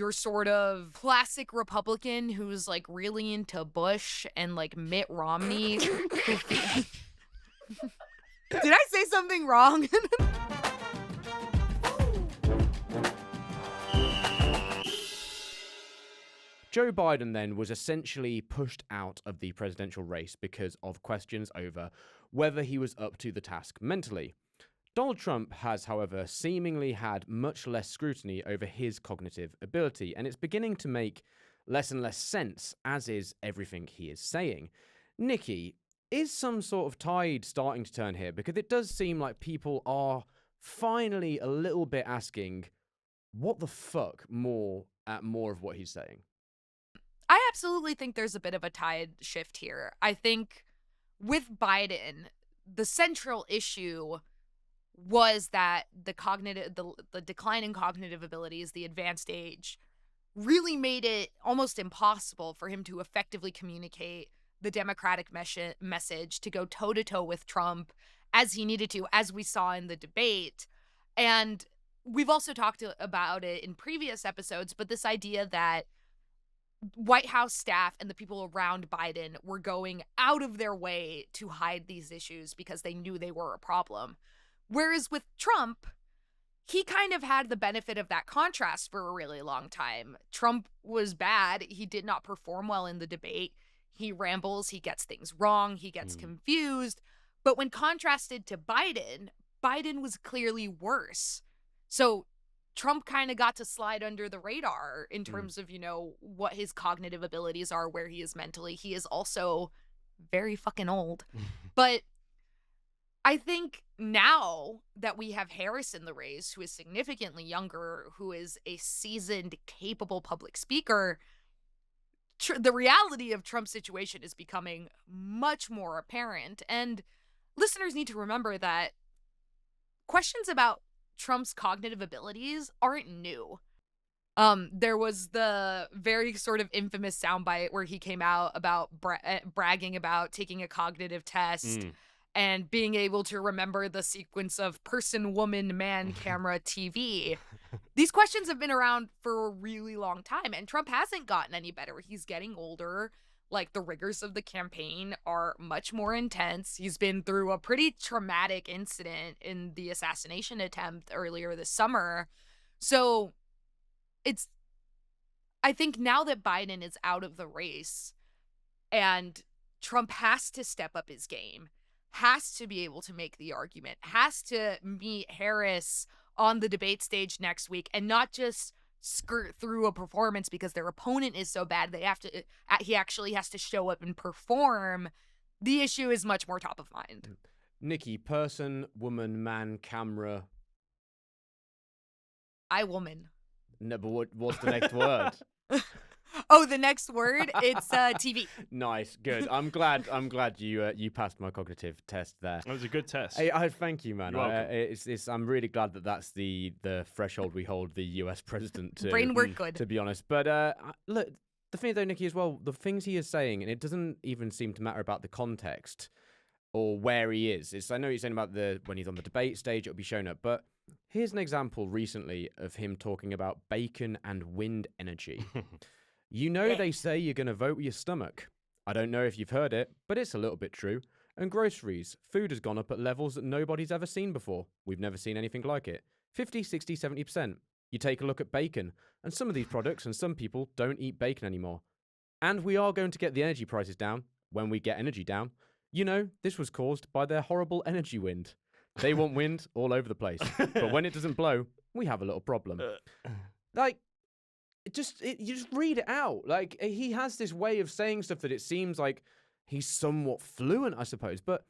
your sort of classic Republican who's like really into Bush and like Mitt Romney. Did I say something wrong? Joe Biden then was essentially pushed out of the presidential race because of questions over whether he was up to the task mentally. Donald Trump has, however, seemingly had much less scrutiny over his cognitive ability, and it's beginning to make less and less sense, as is everything he is saying. Nikki, is some sort of tide starting to turn here? Because it does seem like people are finally a little bit asking, what the fuck more of what he's saying? I absolutely think there's a bit of a tide shift here. I think with Biden, the central issue was that the decline in cognitive abilities, the advanced age, really made it almost impossible for him to effectively communicate the Democratic message, to go toe-to-toe with Trump as he needed to, as we saw in the debate. And we've also talked about it in previous episodes, but this idea that White House staff and the people around Biden were going out of their way to hide these issues because they knew they were a problem. Whereas with Trump, he kind of had the benefit of that contrast for a really long time. Trump was bad. He did not perform well in the debate. He rambles, he gets things wrong, he gets confused. But when contrasted to Biden, Biden was clearly worse. So Trump kind of got to slide under the radar in terms of, what his cognitive abilities are, where he is mentally. He is also very fucking old. But I think now that we have Harris in the race, who is significantly younger, who is a seasoned, capable public speaker, the reality of Trump's situation is becoming much more apparent. And listeners need to remember that questions about Trump's cognitive abilities aren't new. There was the very sort of infamous soundbite where he came out about bragging about taking a cognitive test and being able to remember the sequence of person, woman, man, camera, TV. These questions have been around for a really long time, and Trump hasn't gotten any better. He's getting older. Like, the rigors of the campaign are much more intense. He's been through a pretty traumatic incident in the assassination attempt earlier this summer. So I think now that Biden is out of the race and Trump has to step up his game, has to be able to make the argument, has to meet Harris on the debate stage next week and not just skirt through a performance because their opponent is so bad he actually has to show up and perform. The issue is much more top of mind. Nikki, person, woman, man, camera. Woman. No, but what's the next word? Oh, the next word? It's TV. Nice, good. I'm glad you passed my cognitive test there. That was a good test. I thank you, man. You're welcome. I'm really glad that's the threshold we hold the US president to. Brain work good. To be honest, but look, the thing though, Nikki, as well, the things he is saying, and it doesn't even seem to matter about the context or where he is. I know he's saying about when he's on the debate stage, it'll be shown up, but here's an example recently of him talking about bacon and wind energy. They say you're going to vote with your stomach. I don't know if you've heard it, but it's a little bit true. And groceries. Food has gone up at levels that nobody's ever seen before. We've never seen anything like it. 50, 60, 70%. You take a look at bacon, and some of these products and some people don't eat bacon anymore. And we are going to get the energy prices down when we get energy down. This was caused by their horrible energy wind. They want wind all over the place. But when it doesn't blow, we have a little problem. You just read it out. Like, he has this way of saying stuff that it seems like he's somewhat fluent, I suppose, but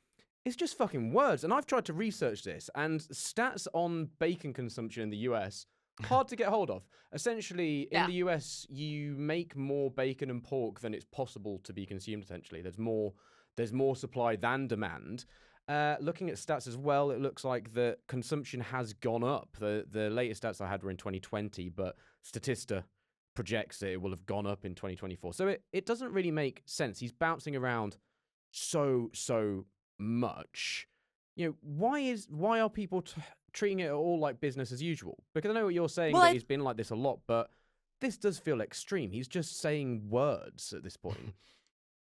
it's just fucking words. And I've tried to research this, and stats on bacon consumption in the US, hard to get hold of. Essentially, in the US, you make more bacon and pork than it's possible to be consumed, essentially. There's more supply than demand. Looking at stats as well, it looks like the consumption has gone up. The latest stats I had were in 2020, but Statista projects that it will have gone up in 2024. So it doesn't really make sense. He's bouncing around so much. Why are people treating it all like business as usual? Because I know what you're saying, that he's been like this a lot, but this does feel extreme. He's just saying words at this point.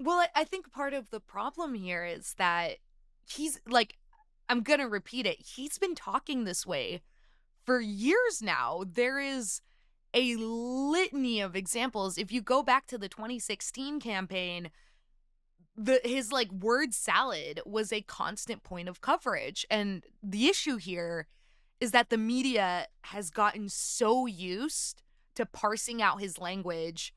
Well, I think part of the problem here is that he's like, I'm going to repeat it. He's been talking this way for years now. There is a litany of examples. If you go back to the 2016 campaign, his like word salad was a constant point of coverage. And the issue here is that the media has gotten so used to parsing out his language,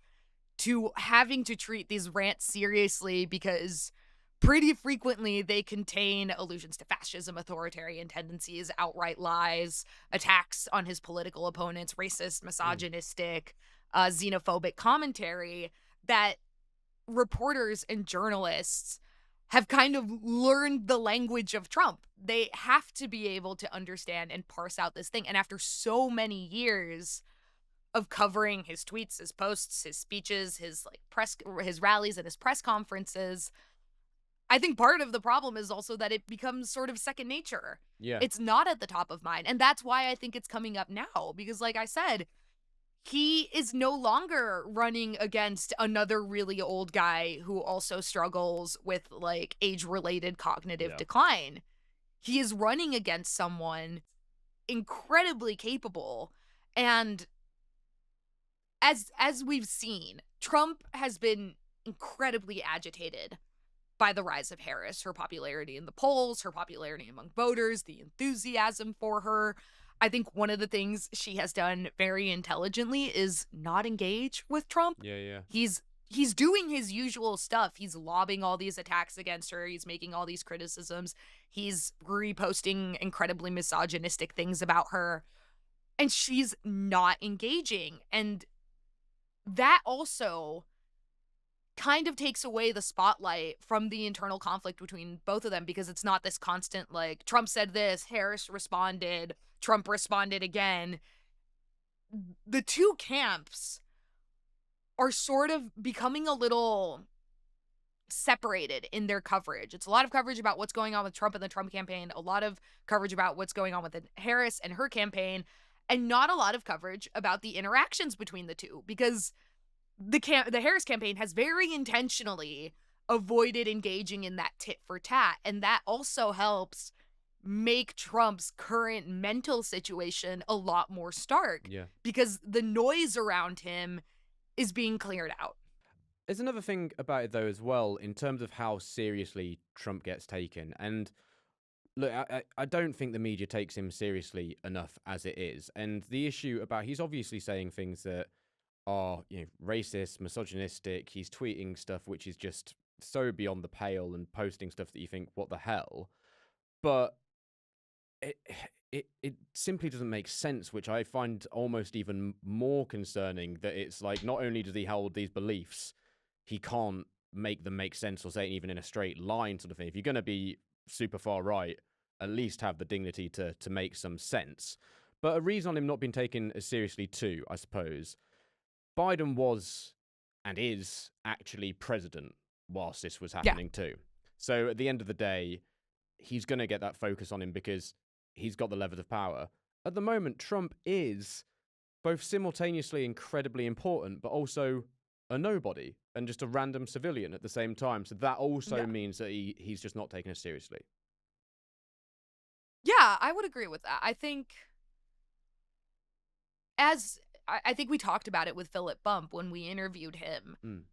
to having to treat these rants seriously, because pretty frequently they contain allusions to fascism, authoritarian tendencies, outright lies, attacks on his political opponents, racist, misogynistic, xenophobic commentary, that reporters and journalists have kind of learned the language of Trump. They have to be able to understand and parse out this thing. And after so many years of covering his tweets, his posts, his speeches, his rallies and his press conferences, I think part of the problem is also that it becomes sort of second nature. Yeah. It's not at the top of mind. And that's why I think it's coming up now, because like I said, he is no longer running against another really old guy who also struggles with like age-related cognitive decline. He is running against someone incredibly capable. And as we've seen, Trump has been incredibly agitated by the rise of Harris, her popularity in the polls, her popularity among voters, the enthusiasm for her. I think one of the things she has done very intelligently is not engage with Trump. Yeah. He's doing his usual stuff. He's lobbing all these attacks against her. He's making all these criticisms. He's reposting incredibly misogynistic things about her. And she's not engaging. And that also kind of takes away the spotlight from the internal conflict between both of them, because it's not this constant, like, Trump said this, Harris responded, Trump responded again. The two camps are sort of becoming a little separated in their coverage. It's a lot of coverage about what's going on with Trump and the Trump campaign, a lot of coverage about what's going on with Harris and her campaign, and not a lot of coverage about the interactions between the two, because the Harris campaign has very intentionally avoided engaging in that tit for tat, and that also helps make Trump's current mental situation a lot more stark. Yeah. Because the noise around him is being cleared out. There's another thing about it, though, as well, in terms of how seriously Trump gets taken. And look, I don't think the media takes him seriously enough as it is. And the issue about, he's obviously saying things that are, racist, misogynistic. He's tweeting stuff which is just so beyond the pale, and posting stuff that you think, what the hell? But it simply doesn't make sense, which I find almost even more concerning, that it's like, not only does he hold these beliefs, he can't make them make sense or say it even in a straight line sort of thing. If you're going to be super far right, at least have the dignity to make some sense. But a reason on him not being taken as seriously too, I suppose, Biden was and is actually president whilst this was happening too. So at the end of the day, he's going to get that focus on him because he's got the lever of power. At the moment, Trump is both simultaneously incredibly important, but also a nobody and just a random civilian at the same time. So that also means that he's just not taken as seriously. Yeah, I would agree with that. I think I think we talked about it with Philip Bump when we interviewed him.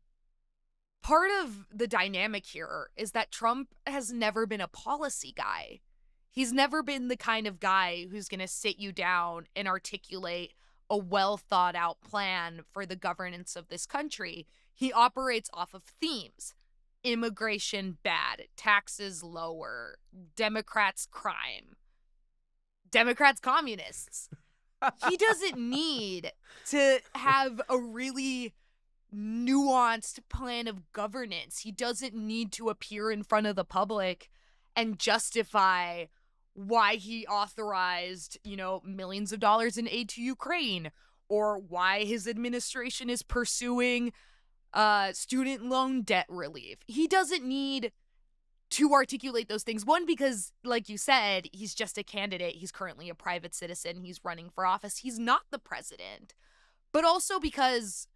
Part of the dynamic here is that Trump has never been a policy guy. He's never been the kind of guy who's going to sit you down and articulate a well thought out plan for the governance of this country. He operates off of themes. Immigration bad, taxes lower, Democrats crime, Democrats communists. He doesn't need to have a really nuanced plan of governance. He doesn't need to appear in front of the public and justify why he authorized, millions of dollars in aid to Ukraine, or why his administration is pursuing student loan debt relief. He doesn't need to articulate those things. One, because, like you said, he's just a candidate. He's currently a private citizen. He's running for office. He's not the president. but also because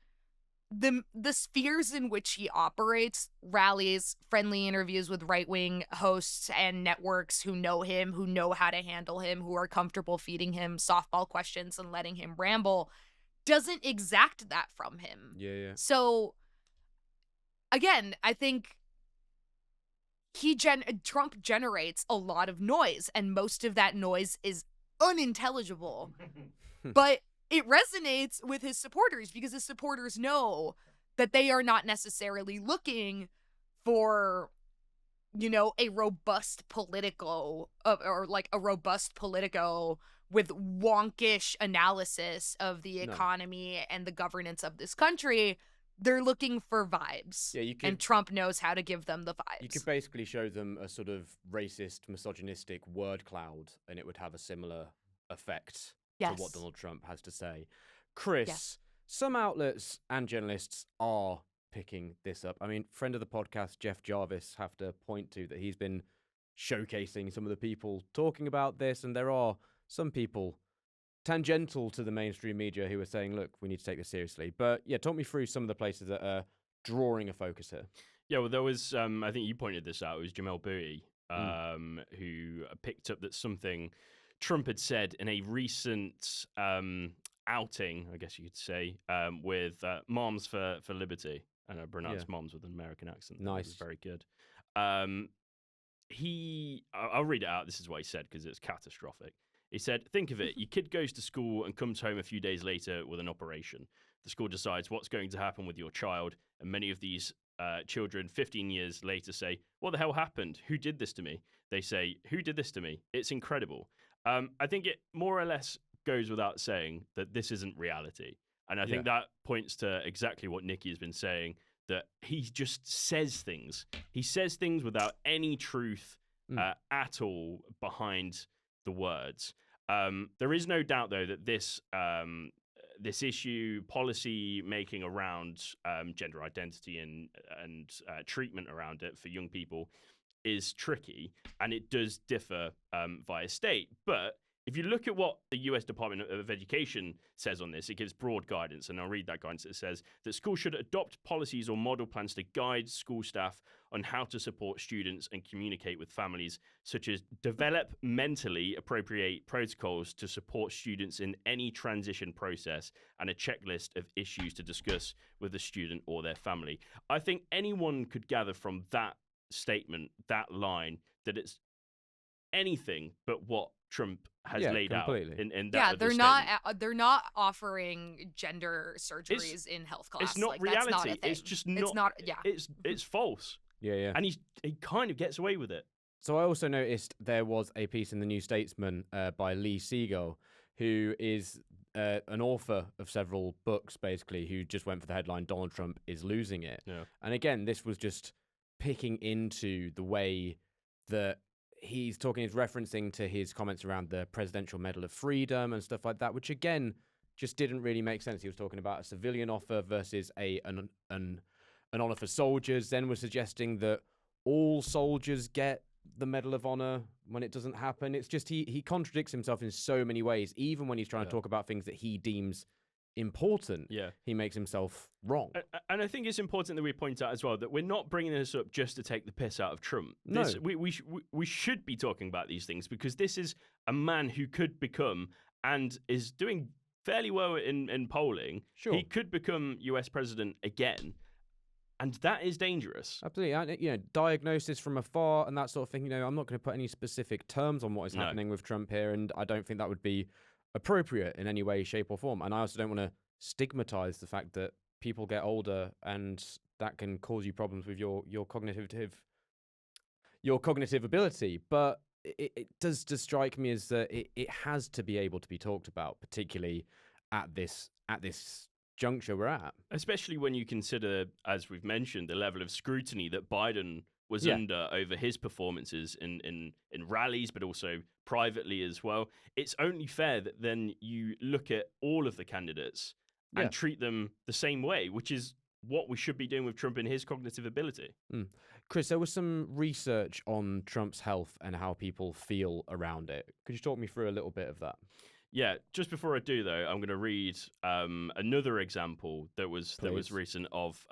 the spheres in which he operates, rallies, friendly interviews with right-wing hosts and networks who know him, who know how to handle him, who are comfortable feeding him softball questions and letting him ramble, doesn't exact that from him. Yeah. So again, I think Trump generates a lot of noise, and most of that noise is unintelligible. But it resonates with his supporters because his supporters know that they are not necessarily looking for, a robust Politico or like a robust Politico with wonkish analysis of the No. economy and the governance of this country. They're looking for vibes. Yeah, and Trump knows how to give them the vibes. You could basically show them a sort of racist, misogynistic word cloud, and it would have a similar effect to what Donald Trump has to say. Chris, some outlets and journalists are picking this up. I mean, friend of the podcast, Jeff Jarvis, have to point to that he's been showcasing some of the people talking about this, and there are some people tangential to the mainstream media who are saying, look, we need to take this seriously. But yeah, talk me through some of the places that are drawing a focus here. Yeah, well, there was, I think you pointed this out, it was Jamel Bouie, who picked up that something Trump had said in a recent outing, I guess you could say, with Moms for Liberty. And I pronounced moms with an American accent. Nice. It was very good. I'll read it out. This is what he said because it's catastrophic. He said, think of it. Your kid goes to school and comes home a few days later with an operation. The school decides what's going to happen with your child. And many of these children 15 years later say, what the hell happened? Who did this to me? They say, who did this to me? It's incredible. I think it more or less goes without saying that this isn't reality. And I think that points to exactly what Nikki has been saying, that he just says things. He says things without any truth at all behind the words. There is no doubt, though, that this issue, policy making around gender identity and treatment around it for young people is tricky, and it does differ via state. But if you look at what the US Department of Education says on this, it gives broad guidance, and I'll read that guidance. It says that schools should adopt policies or model plans to guide school staff on how to support students and communicate with families, such as develop mentally appropriate protocols to support students in any transition process and a checklist of issues to discuss with the student or their family. I think anyone could gather from that statement, that line, that it's anything but what Trump has laid completely. out in that. Yeah, they're not offering gender surgeries in health class. It's not like, reality. That's not a thing. It's just not. It's not. Yeah. It's false. Yeah. And he kind of gets away with it. So I also noticed there was a piece in the New Statesman by Lee Siegel, who is an author of several books, basically, who just went for the headline, Donald Trump is losing it. Yeah. And again, this was just picking into the way that he's referencing to his comments around the Presidential Medal of Freedom and stuff like that, which again just didn't really make sense. He was talking about a civilian offer versus an honor for soldiers, then was suggesting that all soldiers get the Medal of Honor when it doesn't happen. It's just he contradicts himself in so many ways, even when he's trying to talk about things that he deems important. Yeah, he makes himself wrong. And I think it's important that we point out as well that we're not bringing this up just to take the piss out of Trump. No. We should be talking about these things because this is a man who could become and is doing fairly well in polling. Sure. He could become US president again. And that is dangerous. Absolutely. Diagnosis from afar and that sort of thing. I'm not going to put any specific terms on what is happening with Trump here, and I don't think that would be appropriate in any way, shape, or form. And I also don't want to stigmatize the fact that people get older and that can cause you problems with your cognitive ability. But it does strike me as that it has to be able to be talked about, particularly at this juncture we're at. Especially when you consider, as we've mentioned, the level of scrutiny that Biden was under over his performances in rallies, but also privately as well. It's only fair that then you look at all of the candidates and treat them the same way, which is what we should be doing with Trump and his cognitive ability. Chris, there was some research on Trump's health and how people feel around it. Could you talk me through a little bit of that? Yeah, just before I do though, I'm going to read another example that was recent of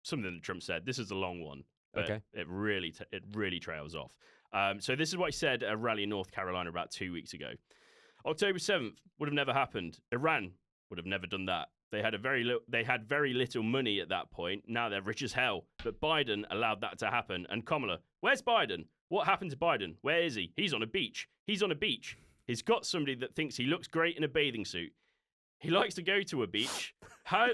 something that Trump said. This is a long one, but Okay. it really trails off. So this is what he said at a rally in North Carolina about 2 weeks ago. October 7th would have never happened. Iran would have never done that. They had very little money at that point. Now they're rich as hell. But Biden allowed that to happen. And Kamala, where's Biden? What happened to Biden? Where is he? He's on a beach. He's on a beach. He's got somebody that thinks he looks great in a bathing suit. He likes to go to a beach. How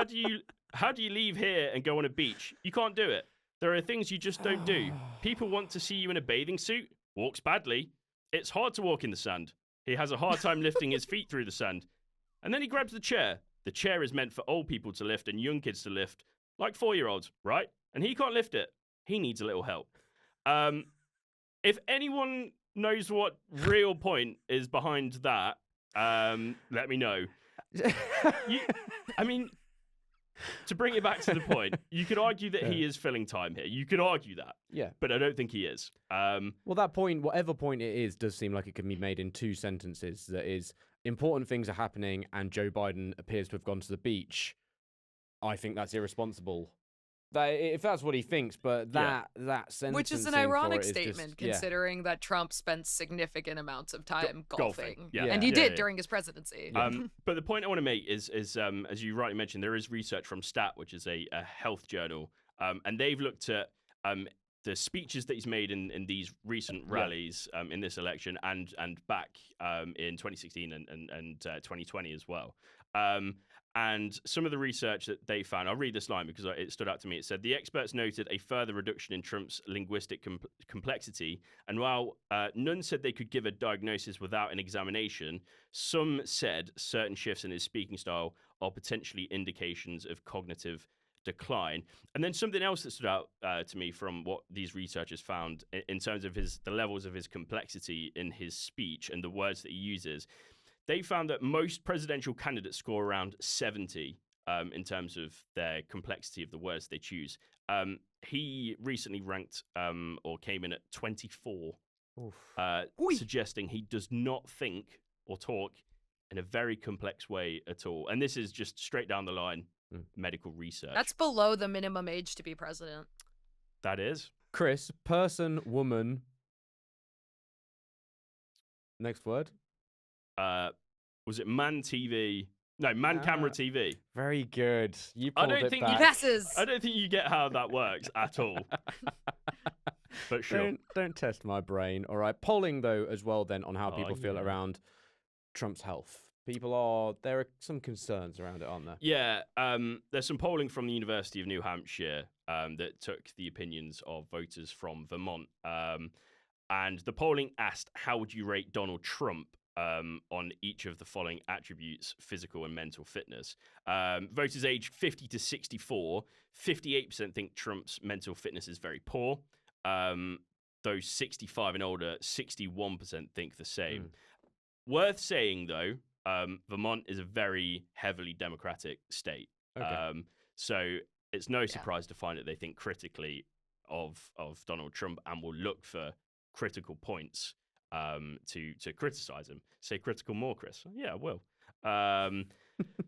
do you leave here and go on a beach? You can't do it. There are things you just don't do. People want to see you in a bathing suit. Walks badly. It's hard to walk in the sand. He has a hard time lifting his feet through the sand. And then he grabs the chair. The chair is meant for old people to lift and young kids to lift, like 4-year-olds, right? And he can't lift it. He needs a little help. If anyone knows what real point is behind that, let me know. I mean, to bring it back to the point, you could argue that he is filling time here. You could argue that. Yeah. But I don't think he is. Well, that point, whatever point it is, does seem like it can be made in 2 sentences. That is, important things are happening and Joe Biden appears to have gone to the beach. I think that's irresponsible. If that's what he thinks, but that sentence, which is an ironic statement, considering that Trump spent significant amounts of time golfing. Yeah. And he did during his presidency. But the point I want to make is as you rightly mentioned, there is research from Stat, which is a health journal, and they've looked at the speeches that he's made in these recent rallies in this election and back in 2016 and 2020 as well. And some of the research that they found, I'll read this line because it stood out to me. It said, the experts noted a further reduction in Trump's linguistic complexity. And while none said they could give a diagnosis without an examination, some said certain shifts in his speaking style are potentially indications of cognitive decline. And then something else that stood out to me from what these researchers found in terms of the levels of his complexity in his speech and the words that he uses. They found that most presidential candidates score around 70 in terms of their complexity of the words they choose. He recently ranked or came in at 24, suggesting he does not think or talk in a very complex way at all. And this is just straight down the line medical research. That's below the minimum age to be president. That is. Chris, person, woman. Next word. Was it man TV? No, man camera TV. Very good. You pulled it back. Passes. I don't think you get how that works at all. But sure. Don't test my brain. All right. Polling though as well then on how people feel around Trump's health. There are some concerns around it, aren't there? Yeah. There's some polling from the University of New Hampshire that took the opinions of voters from Vermont. And the polling asked, how would you rate Donald Trump on each of the following attributes, physical and mental fitness? Voters aged 50 to 64, 58% think Trump's mental fitness is very poor. Those 65 and older, 61% think the same. Worth saying, though, Vermont is a very heavily Democratic state. Okay. So it's no surprise to find that they think critically of Donald Trump and will look for critical points to criticize him. Say critical more, Chris. Yeah, I will.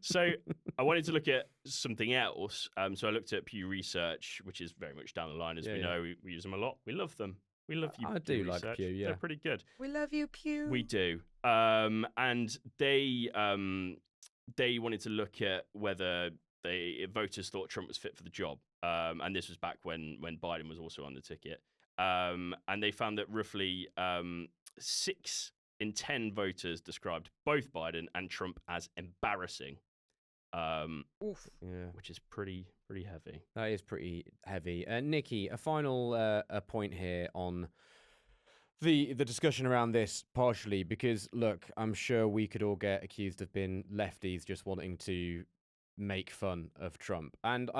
So I wanted to look at something else. So I looked at Pew Research, which is very much down the line, as we know. We use them a lot. We love them. We love you. I do Research. like Pew, yeah. They're pretty good. We love you, Pew. We do. And they wanted to look at whether voters thought Trump was fit for the job. And this was back when Biden was also on the ticket. And they found that roughly 6 in 10 voters described both Biden and Trump as embarrassing. Which is pretty heavy. That is pretty heavy. Nikki, a final point here on the discussion around this, partially because, look, I'm sure we could all get accused of being lefties just wanting to make fun of Trump. And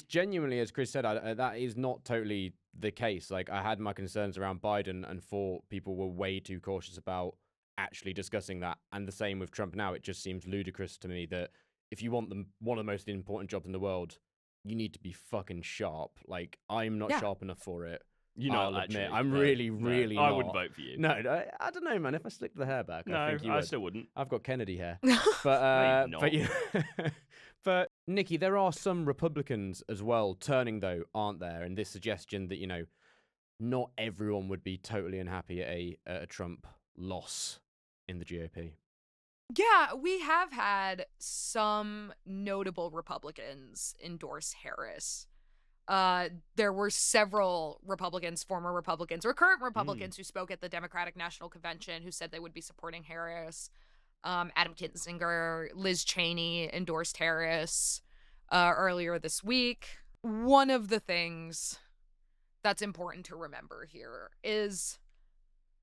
genuinely, as Chris said, that is not totally the case. Like, I had my concerns around Biden and thought people were way too cautious about actually discussing that. And the same with Trump now. It just seems ludicrous to me that if you want one of the most important jobs in the world, you need to be fucking sharp. Like, I'm not sharp enough for it. You're not I'll admit, actually. I'm No, really, no, really I not. wouldn't vote for you. No, I don't know, man. If I slicked the hair back, No, I think you I would. still wouldn't. I've got Kennedy hair. No, But you've but you but Nikki, there are some Republicans as well turning though, aren't there? And this suggestion that, not everyone would be totally unhappy at a Trump loss in the GOP. Yeah, we have had some notable Republicans endorse Harris. There were several Republicans, former Republicans, or current Republicans who spoke at the Democratic National Convention who said they would be supporting Harris. Adam Kinzinger, Liz Cheney endorsed Harris earlier this week. One of the things that's important to remember here is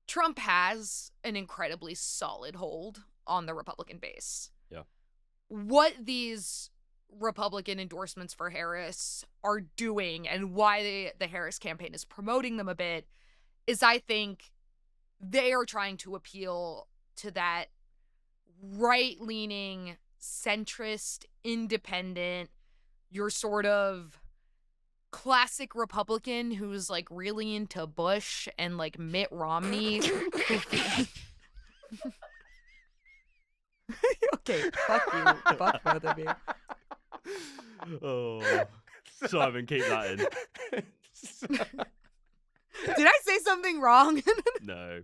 Trump has an incredibly solid hold on the Republican base. Yeah. What these Republican endorsements for Harris are doing and why the Harris campaign is promoting them a bit is, I think, they are trying to appeal to that right-leaning, centrist, independent, your sort of classic Republican who's like really into Bush and like Mitt Romney. Okay, fuck you. Fuck both of you. Oh, Simon, keep that in. Did I say something wrong? No.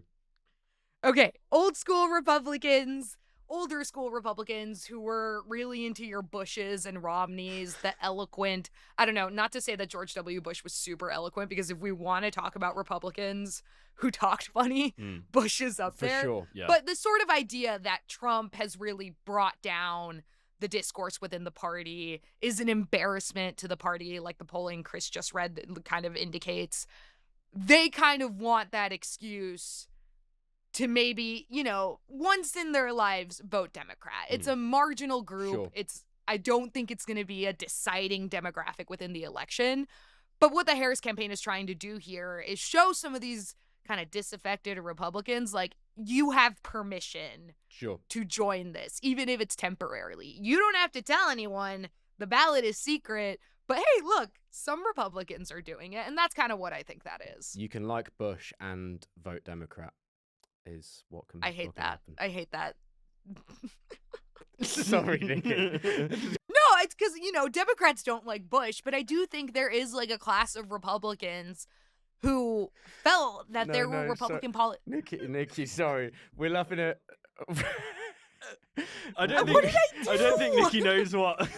Okay, old school Republicans, older school Republicans who were really into your Bushes and Romneys, the eloquent. I don't know, not to say that George W. Bush was super eloquent, because if we want to talk about Republicans who talked funny, Bush is up there. For sure. Yeah. But the sort of idea that Trump has really brought down the discourse within the party is an embarrassment to the party, like the polling Chris just read kind of indicates. They kind of want that excuse to maybe, once in their lives, vote Democrat. It's a marginal group. Sure. I don't think it's going to be a deciding demographic within the election. But what the Harris campaign is trying to do here is show some of these kind of disaffected Republicans, like, you have permission to join this, even if it's temporarily. You don't have to tell anyone. The ballot is secret. But hey, look, some Republicans are doing it. And that's kind of what I think that is. You can like Bush and vote Democrat is what can I hate what can that. happen. I hate that. Sorry, Nikki. No, it's because, Democrats don't like Bush, but I do think there is like a class of Republicans who felt that there were Republican politics. Nikki, sorry. We're laughing at... I don't What did I do? I don't think Nikki knows what...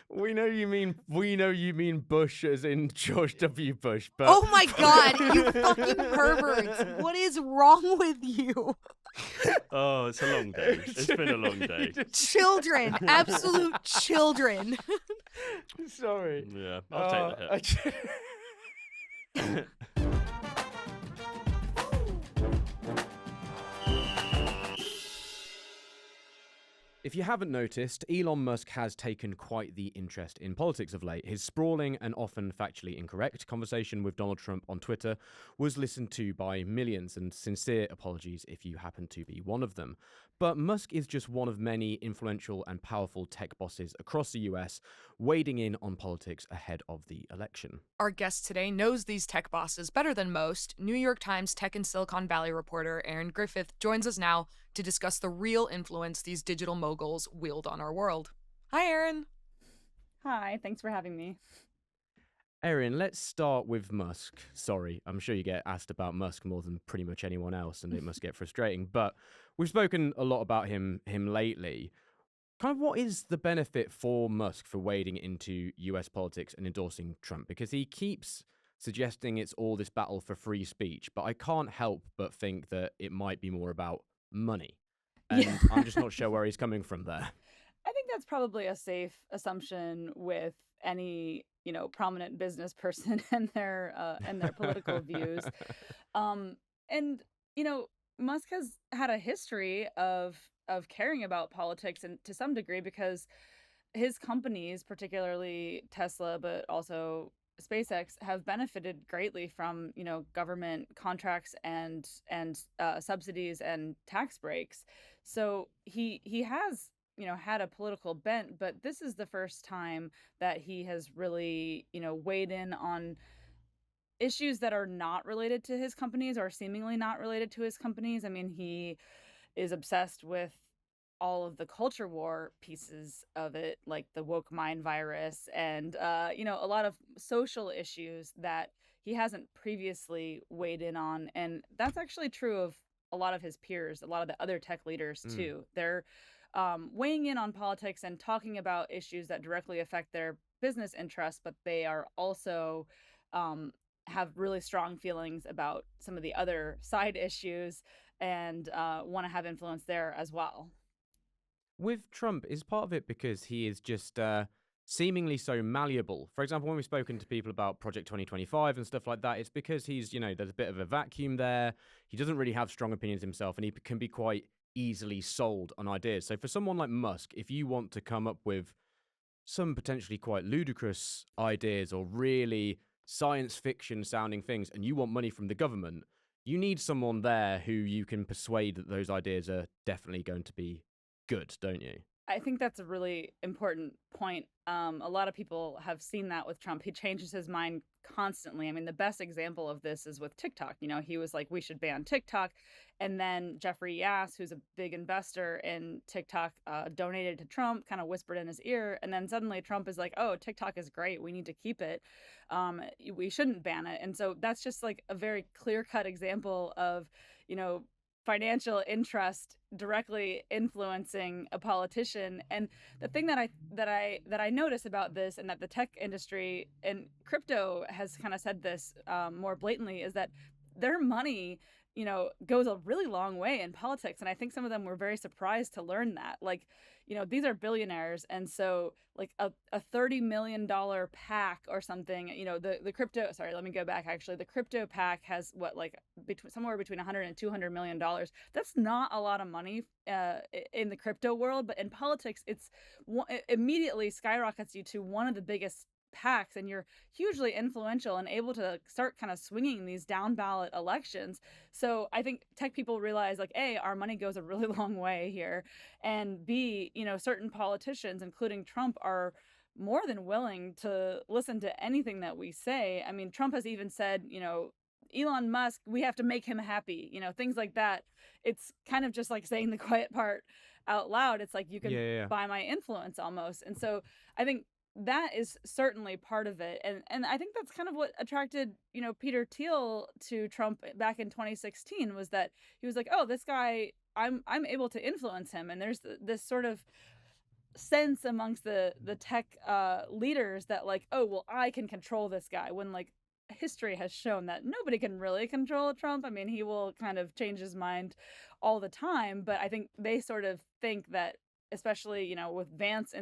We know you mean Bush as in George W. Bush, but... Oh my God, you fucking perverts. What is wrong with you? Oh, it's a long day. It's been a long day. Children. Absolute children. Sorry. Yeah, I'll take the hit. If you haven't noticed, Elon Musk has taken quite the interest in politics of late. His sprawling and often factually incorrect conversation with Donald Trump on Twitter was listened to by millions, and sincere apologies if you happen to be one of them. But Musk is just one of many influential and powerful tech bosses across the US wading in on politics ahead of the election. Our guest today knows these tech bosses better than most. New York Times tech and Silicon Valley reporter Erin Griffith joins us now to discuss the real influence these digital moguls wield on our world. Hi, Erin. Hi, thanks for having me. Erin, let's start with Musk. Sorry, I'm sure you get asked about Musk more than pretty much anyone else, and it must get frustrating. But we've spoken a lot about him lately. Kind of what is the benefit for Musk for wading into US politics and endorsing Trump? Because he keeps suggesting it's all this battle for free speech, but I can't help but think that it might be more about money. And I'm just not sure where he's coming from there. I think that's probably a safe assumption with any, prominent business person and their political views. And Musk has had a history of caring about politics, and to some degree because his companies, particularly Tesla, but also SpaceX, have benefited greatly from government contracts and subsidies and tax breaks. So he has had a political bent, but this is the first time that he has really weighed in on issues that are not related to his companies or seemingly not related to his companies. I mean, he is obsessed with all of the culture war pieces of it, like the woke mind virus and, a lot of social issues that he hasn't previously weighed in on. And that's actually true of a lot of his peers, a lot of the other tech leaders Mm. too. They're weighing in on politics and talking about issues that directly affect their business interests, but they are also um, have really strong feelings about some of the other side issues and want to have influence there as well. With Trump, is part of it because he is just seemingly so malleable? For example, when we've spoken to people about Project 2025 and stuff like that, it's because he's, there's a bit of a vacuum there. He doesn't really have strong opinions himself, and he can be quite easily sold on ideas. So for someone like Musk, if you want to come up with some potentially quite ludicrous ideas or really science fiction sounding things, and you want money from the government, you need someone there who you can persuade that those ideas are definitely going to be good, don't you? I think that's a really important point. A lot of people have seen that with Trump. He changes his mind constantly. I mean, the best example of this is with TikTok. He was like, we should ban TikTok. And then Jeffrey Yass, who's a big investor in TikTok, donated to Trump, kind of whispered in his ear. And then suddenly Trump is like, oh, TikTok is great. We need to keep it. We shouldn't ban it. And so that's just like a very clear cut example of, financial interest directly influencing a politician. And the thing that I notice about this, and that the tech industry and crypto has kind of said this more blatantly, is that their money goes a really long way in politics. And I think some of them were very surprised to learn that. Like, these are billionaires. And so like a $30 million PAC or something, the crypto, sorry, let me go back. Actually, the crypto PAC has somewhere between 100 and $200 million. That's not a lot of money in the crypto world, but in politics, it immediately skyrockets you to one of the biggest PACs, and you're hugely influential and able to start kind of swinging these down ballot elections. So I think tech people realize, like, A, our money goes a really long way here, and B, certain politicians, including Trump, are more than willing to listen to anything that we say. I mean, Trump has even said, Elon Musk, we have to make him happy, things like that. It's kind of just like saying the quiet part out loud. It's like, you can buy my influence almost. And so I think that is certainly part of it. And I think that's kind of what attracted, Peter Thiel to Trump back in 2016, was that he was like, oh, this guy, I'm able to influence him. And there's this sort of sense amongst the tech leaders that, like, oh, well, I can control this guy, when like history has shown that nobody can really control Trump. I mean, he will kind of change his mind all the time, but I think they sort of think that, especially with Vance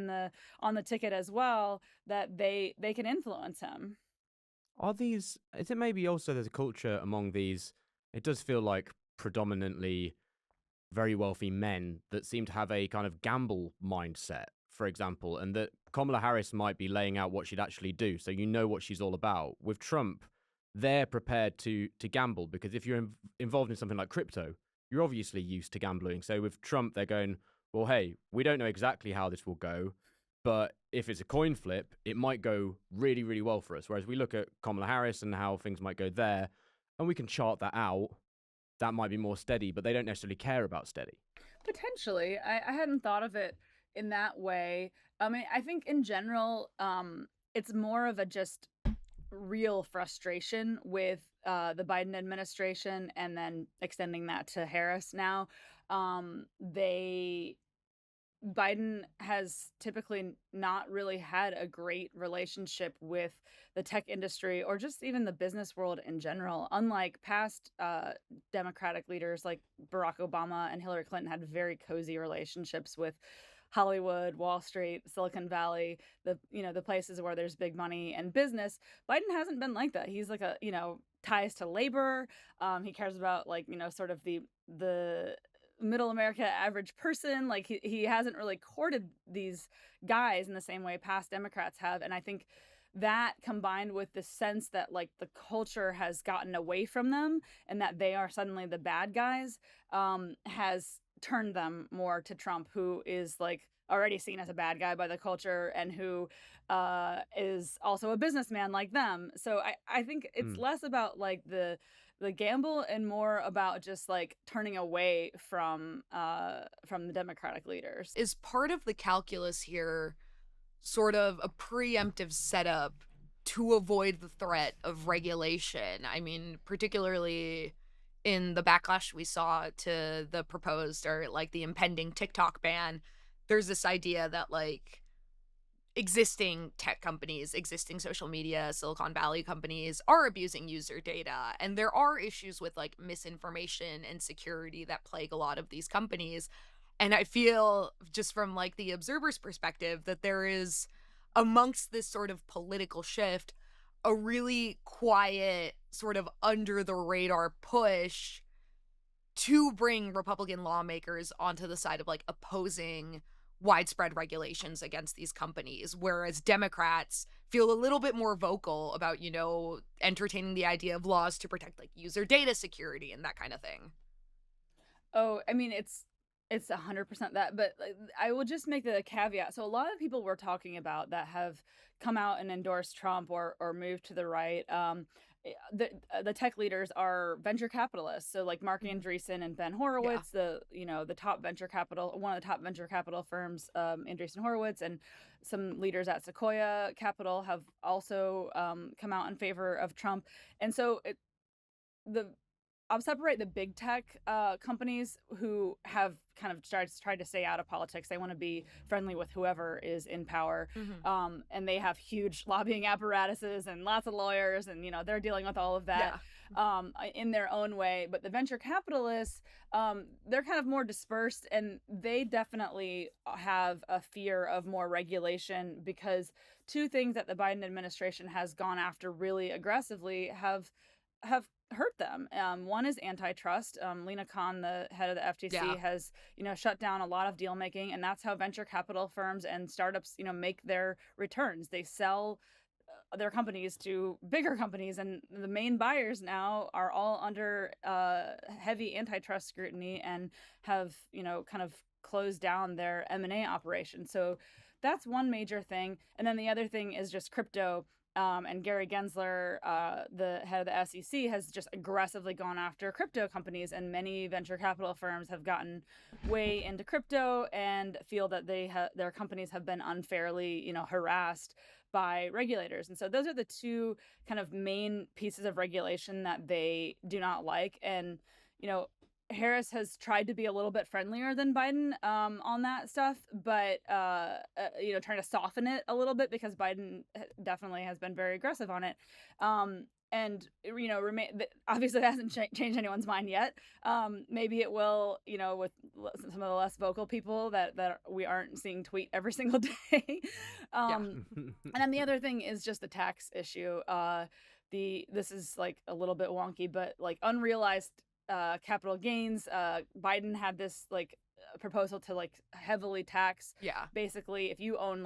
on the ticket as well, that they can influence him. Is it maybe also there's a culture among these, it does feel like predominantly very wealthy men that seem to have a kind of gamble mindset, for example, and that Kamala Harris might be laying out what she'd actually do, so what she's all about. With Trump, they're prepared to gamble, because if you're involved in something like crypto, you're obviously used to gambling. So with Trump, they're going, well, hey, we don't know exactly how this will go, but if it's a coin flip, it might go really, really well for us. Whereas we look at Kamala Harris and how things might go there, and we can chart that out. That might be more steady, but they don't necessarily care about steady. Potentially. I hadn't thought of it in that way. I mean, I think in general, it's more of a just real frustration with the Biden administration, and then extending that to Harris now. Biden has typically not really had a great relationship with the tech industry, or just even the business world in general. Unlike past Democratic leaders like Barack Obama and Hillary Clinton had very cozy relationships with Hollywood, Wall Street, Silicon Valley, the places where there's big money and business. Biden hasn't been like that. He's like ties to labor. He cares about sort of the middle America average person. Like he hasn't really courted these guys in the same way past Democrats have. And I think that, combined with the sense that like the culture has gotten away from them and that they are suddenly the bad guys, has turned them more to Trump, who is like already seen as a bad guy by the culture and who is also a businessman like them. So I think it's less about like the gamble and more about just like turning away from the Democratic leaders. Is part of the calculus here sort of a preemptive setup to avoid the threat of regulation? I mean, particularly in the backlash we saw to the proposed or like the impending TikTok ban, there's this idea that like existing tech companies, existing social media, Silicon Valley companies are abusing user data. And there are issues with like misinformation and security that plague a lot of these companies. And I feel just from like the observer's perspective that there is amongst this sort of political shift a really quiet sort of under the radar push to bring Republican lawmakers onto the side of like opposing widespread regulations against these companies, whereas Democrats feel a little bit more vocal about, you know, entertaining the idea of laws to protect like user data security and that kind of thing. Oh, I mean, it's 100% that, but like, I will just make the caveat. So a lot of people we're talking about that have come out and endorsed Trump or moved to the right, the tech leaders are venture capitalists. So like Mark Andreessen and Ben Horowitz, the top venture capital, one of the top venture capital firms, Andreessen Horowitz, and some leaders at Sequoia Capital have also come out in favor of Trump. And so I'll separate the big tech companies who have kind of tried to stay out of politics. They want to be friendly with whoever is in power. And they have huge lobbying apparatuses and lots of lawyers, and, you know, they're dealing with all of that in their own way. But the venture capitalists, they're kind of more dispersed, and they definitely have a fear of more regulation because two things that the Biden administration has gone after really aggressively have hurt them. One is antitrust. Lena Khan, the head of the FTC, has, you know, shut down a lot of deal making, and that's how venture capital firms and startups, you know, make their returns. They sell their companies to bigger companies, and the main buyers now are all under heavy antitrust scrutiny and have, you know, kind of closed down their M&A operation. So that's one major thing. And then the other thing is just crypto. And Gary Gensler, the head of the SEC, has just aggressively gone after crypto companies, and many venture capital firms have gotten way into crypto and feel that their companies have been unfairly, you know, harassed by regulators. And so those are the two kind of main pieces of regulation that they do not like. And, you know, Harris has tried to be a little bit friendlier than Biden on that stuff, but you know, trying to soften it a little bit because Biden definitely has been very aggressive on it. And, you know, obviously hasn't changed anyone's mind yet. Maybe it will, you know, with some of the less vocal people that we aren't seeing tweet every single day. And then the other thing is just the tax issue. This is like a little bit wonky, but like unrealized capital gains. Biden had this like proposal to like heavily tax. Basically, if you own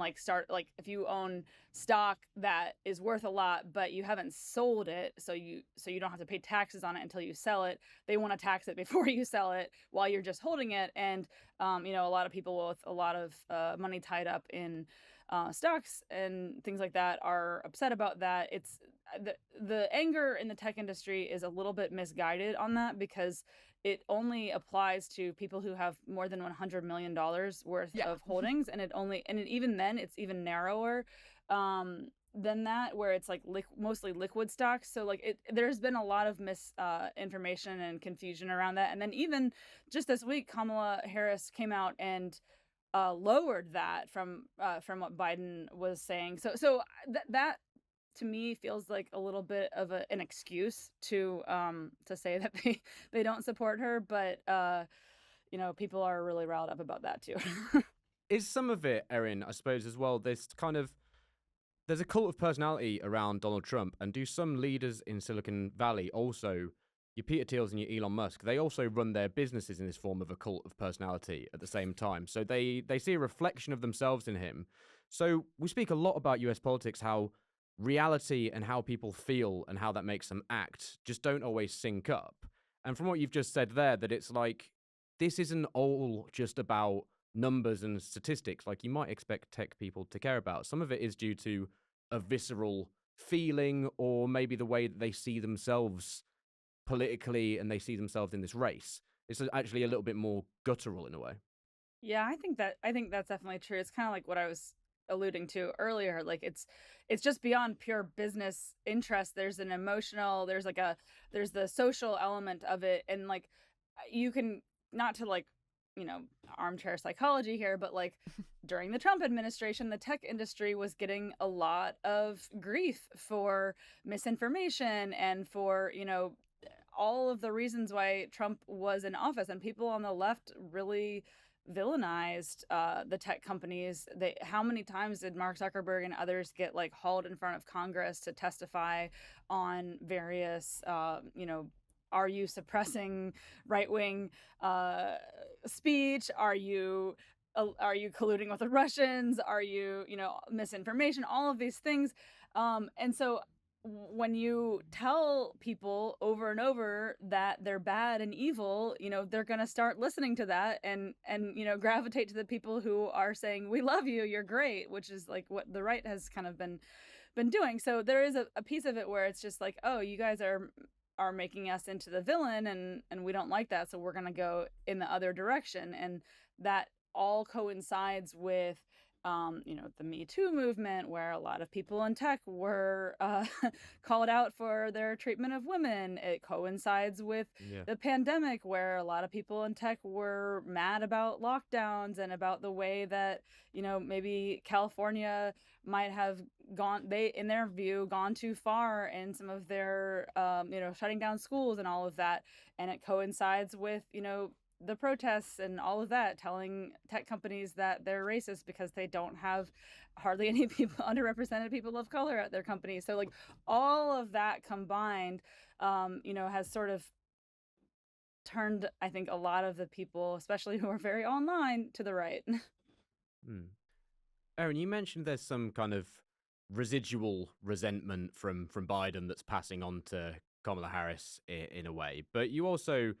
if you own stock that is worth a lot, but you haven't sold it, so you don't have to pay taxes on it until you sell it. They want to tax it before you sell it while you're just holding it. And you know, a lot of people with a lot of money tied up in stocks and things like that are upset about that. It's the anger in the tech industry is a little bit misguided on that because it only applies to people who have more than $100 million worth of holdings, and even then it's even narrower than that, where it's like mostly liquid stocks. So like there's been a lot of misinformation and confusion around that. And then even just this week, Kamala Harris came out and lowered that from what Biden was saying. So that to me feels like a little bit of an excuse to say that they don't support her, but you know, people are really riled up about that too. Is some of it, Erin, I suppose as well, there's a cult of personality around Donald Trump, and do some leaders in Silicon Valley also, your Peter Thiels and your Elon Musk, they also run their businesses in this form of a cult of personality at the same time. So they see a reflection of themselves in him. So we speak a lot about US politics, how reality and how people feel and how that makes them act just don't always sync up. And from what you've just said there, that it's like, this isn't all just about numbers and statistics like you might expect tech people to care about. Some of it is due to a visceral feeling, or maybe the way that they see themselves politically and they see themselves in this race. It's actually a little bit more guttural in a way. Yeah, I think that's definitely true. It's kind of like what I was alluding to earlier. Like it's just beyond pure business interest. There's an emotional, there's the social element of it, and like you can, not to like, you know, armchair psychology here, but like during the Trump administration, the tech industry was getting a lot of grief for misinformation and for, you know, all of the reasons why Trump was in office, and people on the left really villainized the tech companies. How many times did Mark Zuckerberg and others get like hauled in front of Congress to testify on various, you know, are you suppressing right-wing speech? Are you colluding with the Russians? Are you, you know, misinformation? All of these things, and so when you tell people over and over that they're bad and evil, you know, they're going to start listening to that and, you know, gravitate to the people who are saying, we love you, you're great, which is like what the right has kind of been doing. So there is a piece of it where it's just like, oh, you guys are making us into the villain, and we don't like that. So we're going to go in the other direction. And that all coincides with, you know, the Me Too movement, where a lot of people in tech were called out for their treatment of women. It coincides with the pandemic, where a lot of people in tech were mad about lockdowns and about the way that, you know, maybe California might have in their view, gone too far in some of their, you know, shutting down schools and all of that. And it coincides with, you know, the protests and all of that, telling tech companies that they're racist because they don't have hardly any people, underrepresented people of color at their companies. So like all of that combined, you know, has sort of turned, I think, a lot of the people, especially who are very online, to the right. Erin, you mentioned there's some kind of residual resentment from Biden that's passing on to Kamala Harris in a way, but you also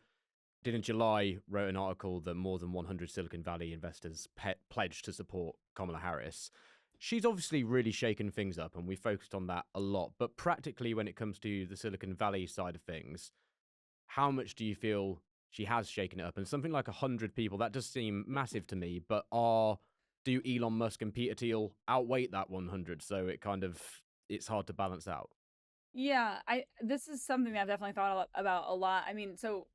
did in July wrote an article that more than 100 Silicon Valley investors pledged to support Kamala Harris. She's obviously really shaken things up, and we focused on that a lot. But practically, when it comes to the Silicon Valley side of things, how much do you feel she has shaken it up? And something like 100 people, that does seem massive to me, but do Elon Musk and Peter Thiel outweigh that 100? So it's hard to balance out. Yeah, this is something that I've definitely thought about a lot. I mean, so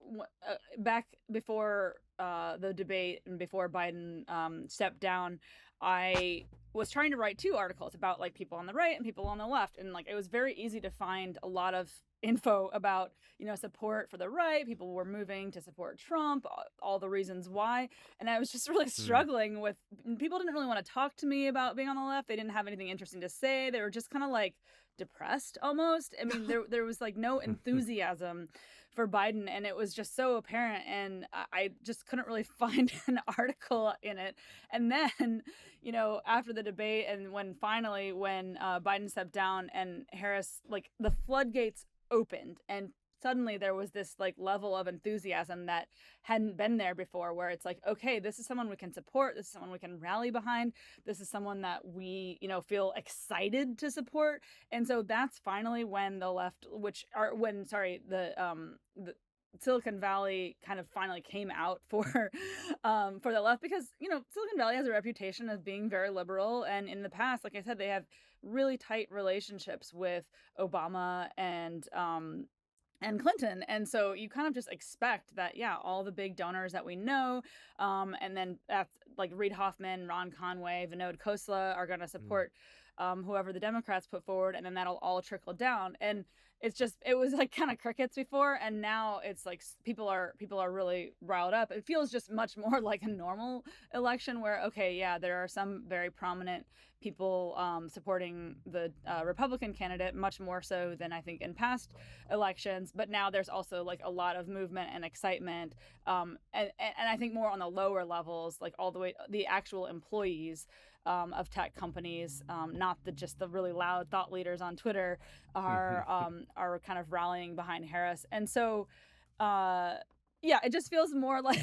back before the debate and before Biden stepped down, I was trying to write 2 articles about like people on the right and people on the left, and like it was very easy to find a lot of info about, you know, support for the right. People were moving to support Trump, all the reasons why, and I was just really struggling with. People didn't really want to talk to me about being on the left. They didn't have anything interesting to say. They were just kind of like depressed almost. I mean, there was like no enthusiasm for Biden, and it was just so apparent, and I just couldn't really find an article in it. And then, you know, after the debate, and when Biden stepped down and Harris, like the floodgates opened, and suddenly there was this like level of enthusiasm that hadn't been there before, where it's like, okay, this is someone we can support, this is someone we can rally behind, this is someone that we, you know, feel excited to support. And so that's finally when the Silicon Valley kind of finally came out for the left, because, you know, Silicon Valley has a reputation of being very liberal, and in the past, like I said, they have really tight relationships with Obama and Clinton. And so you kind of just expect that, yeah, all the big donors that we know, and then like Reid Hoffman, Ron Conway, Vinod Khosla are going to support whoever the Democrats put forward, and then that'll all trickle down. And it was like kind of crickets before, and now it's like people are really riled up. It feels just much more like a normal election where, okay, yeah, there are some very prominent people supporting the Republican candidate, much more so than I think in past elections. But now there's also like a lot of movement and excitement, and I think more on the lower levels, like all the way the actual employees of tech companies, not just the really loud thought leaders on Twitter, are kind of rallying behind Harris. And so yeah, it just feels more like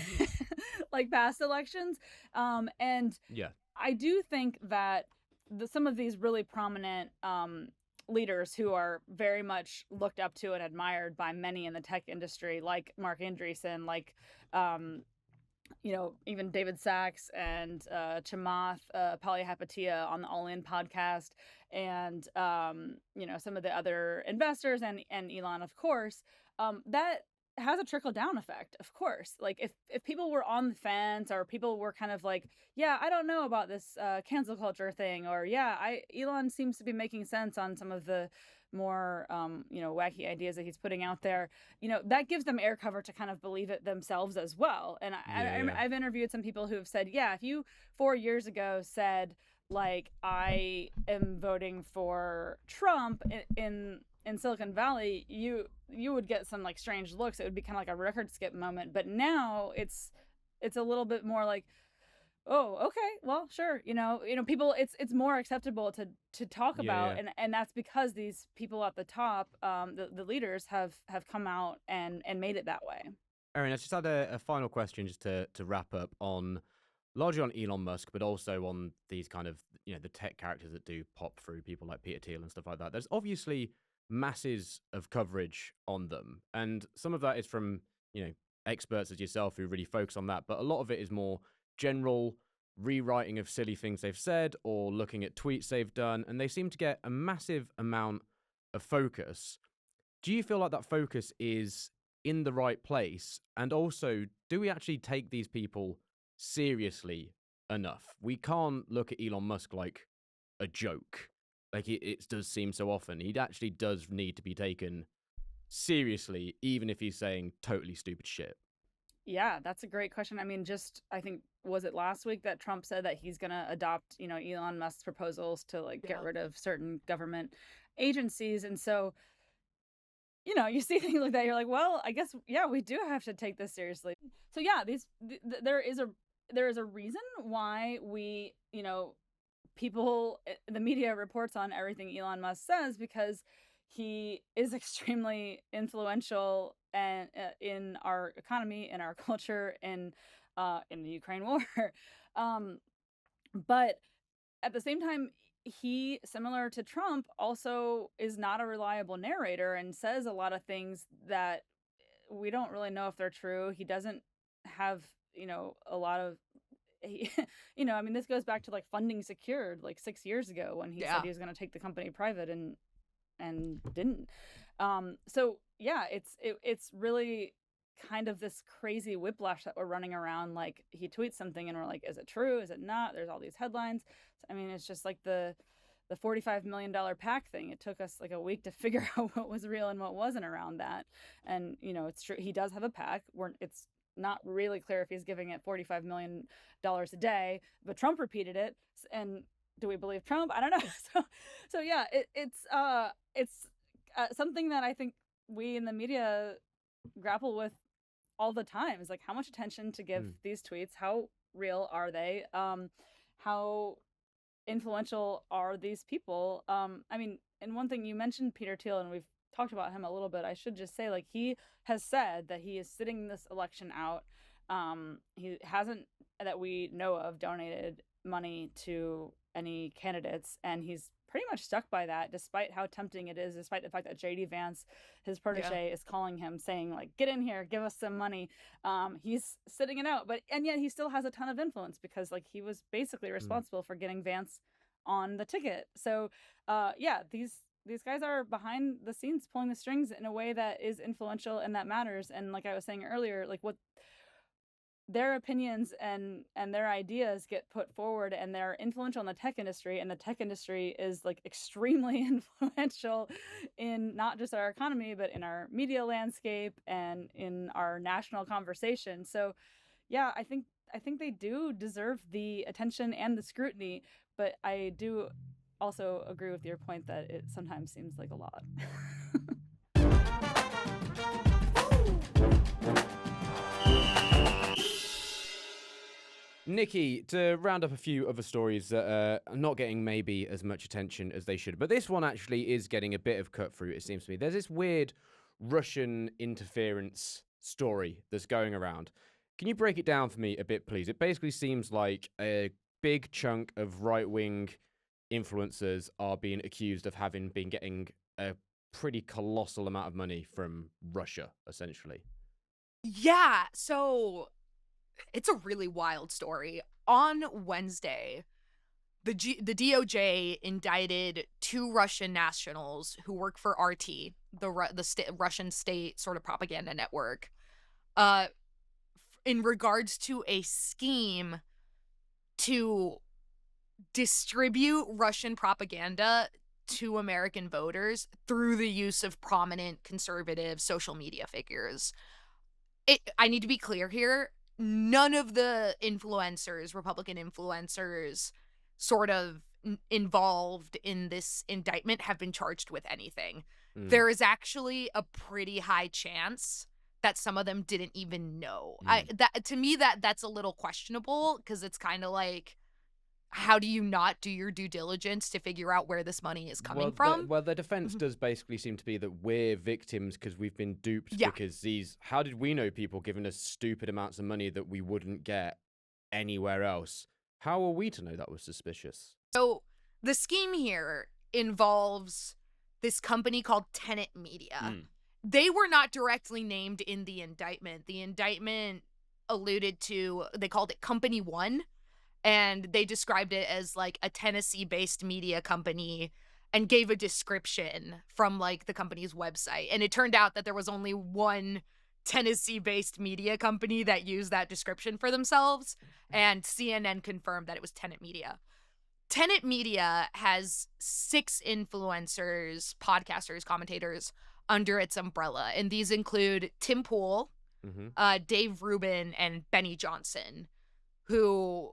like past elections. And Yeah. I do think that some of these really prominent leaders who are very much looked up to and admired by many in the tech industry, like Mark Andreessen, like even David Sachs and Chamath Palihapitiya on the All In podcast, and some of the other investors and Elon, of course, that has a trickle down effect, of course. Like if people were on the fence, or people were kind of like, yeah, I don't know about this cancel culture thing, or Elon seems to be making sense on some of the more wacky ideas that he's putting out there, that gives them air cover to kind of believe it themselves as well. And I've interviewed some people who have said, yeah, if you 4 years ago said, like, I am voting for Trump in Silicon Valley, you would get some like strange looks. It would be kind of like a record skip moment. But now it's a little bit more like, oh, okay, well, sure. People, it's more acceptable to talk about. Yeah. And that's because these people at the top, the leaders have come out and made it that way. Erin, I just had a final question just to wrap up on, largely on Elon Musk, but also on these kind of, the tech characters that do pop through, people like Peter Thiel and stuff like that. There's obviously masses of coverage on them, and some of that is from, experts as yourself who really focus on that, but a lot of it is more general rewriting of silly things they've said or looking at tweets they've done, and they seem to get a massive amount of focus. Do you feel like that focus is in the right place? And also, do we actually take these people seriously enough? We can't look at Elon Musk like a joke. Like it does seem so often. He actually does need to be taken seriously, even if he's saying totally stupid shit. Yeah, that's a great question. I mean, I think, was it last week that Trump said that he's going to adopt, Elon Musk's proposals to like get rid of certain government agencies. And so, you see things like that, you're like, well, I guess, yeah, we do have to take this seriously. So yeah, there is a reason why we, the media reports on everything Elon Musk says, because he is extremely influential and in our economy, in our culture, in the Ukraine war. But at the same time, he, similar to Trump, also is not a reliable narrator and says a lot of things that we don't really know if they're true. He doesn't have, a lot of, I mean, this goes back to like funding secured like 6 years ago when he said he was going to take the company private and didn't. So yeah, it's really kind of this crazy whiplash that we're running around. Like, he tweets something and we're like, is it true? Is it not? There's all these headlines. I mean, it's just like the $45 million PAC thing. It took us like a week to figure out what was real and what wasn't around that. And, it's true. He does have a PAC. It's not really clear if he's giving it $45 million a day, but Trump repeated it. And do we believe Trump? I don't know. So yeah, it's something that I think we in the media grapple with all the time, is like, how much attention to give these tweets? How real are they? How influential are these people? I mean, and one thing, you mentioned Peter Thiel, and we've talked about him a little bit. I should just say, like, he has said that he is sitting this election out. He hasn't, that we know of, donated money to any candidates, and he's pretty much stuck by that, despite how tempting it is, despite the fact that JD Vance, his protege, is calling him saying, like, get in here, give us some money. He's sitting it out, and yet he still has a ton of influence, because like, he was basically responsible for getting Vance on the ticket. So these guys are behind the scenes pulling the strings in a way that is influential and that matters. And like I was saying earlier, like, what their opinions and their ideas get put forward, and they're influential in the tech industry, and the tech industry is like extremely influential in not just our economy, but in our media landscape and in our national conversation. So yeah, I think they do deserve the attention and the scrutiny, but I do also agree with your point that it sometimes seems like a lot. Nikki, to round up a few other stories that are not getting maybe as much attention as they should, but this one actually is getting a bit of cut through, it seems to me. There's this weird Russian interference story that's going around. Can you break it down for me a bit, please? It basically seems like a big chunk of right-wing influencers are being accused of having been getting a pretty colossal amount of money from Russia, essentially. Yeah, so it's a really wild story. On Wednesday, the DOJ indicted 2 Russian nationals who work for RT, the Russian state sort of propaganda network, in regards to a scheme to distribute Russian propaganda to American voters through the use of prominent conservative social media figures. I need to be clear here. None of the influencers, Republican influencers, sort of involved in this indictment have been charged with anything. There is actually a pretty high chance that some of them didn't even know. To me, that's a little questionable, because it's kind of like, how do you not do your due diligence to figure out where this money is coming from? The defense does basically seem to be that we're victims because we've been duped. Yeah. Because how did we know people giving us stupid amounts of money that we wouldn't get anywhere else? How are we to know that was suspicious? So the scheme here involves this company called Tenet Media. They were not directly named in the indictment. The indictment alluded to, they called it Company One, and they described it as like a Tennessee-based media company and gave a description from like the company's website. And it turned out that there was only one Tennessee-based media company that used that description for themselves, and CNN confirmed that it was Tenet Media. Tenet Media has 6 influencers, podcasters, commentators under its umbrella, and these include Tim Pool, Dave Rubin, and Benny Johnson, who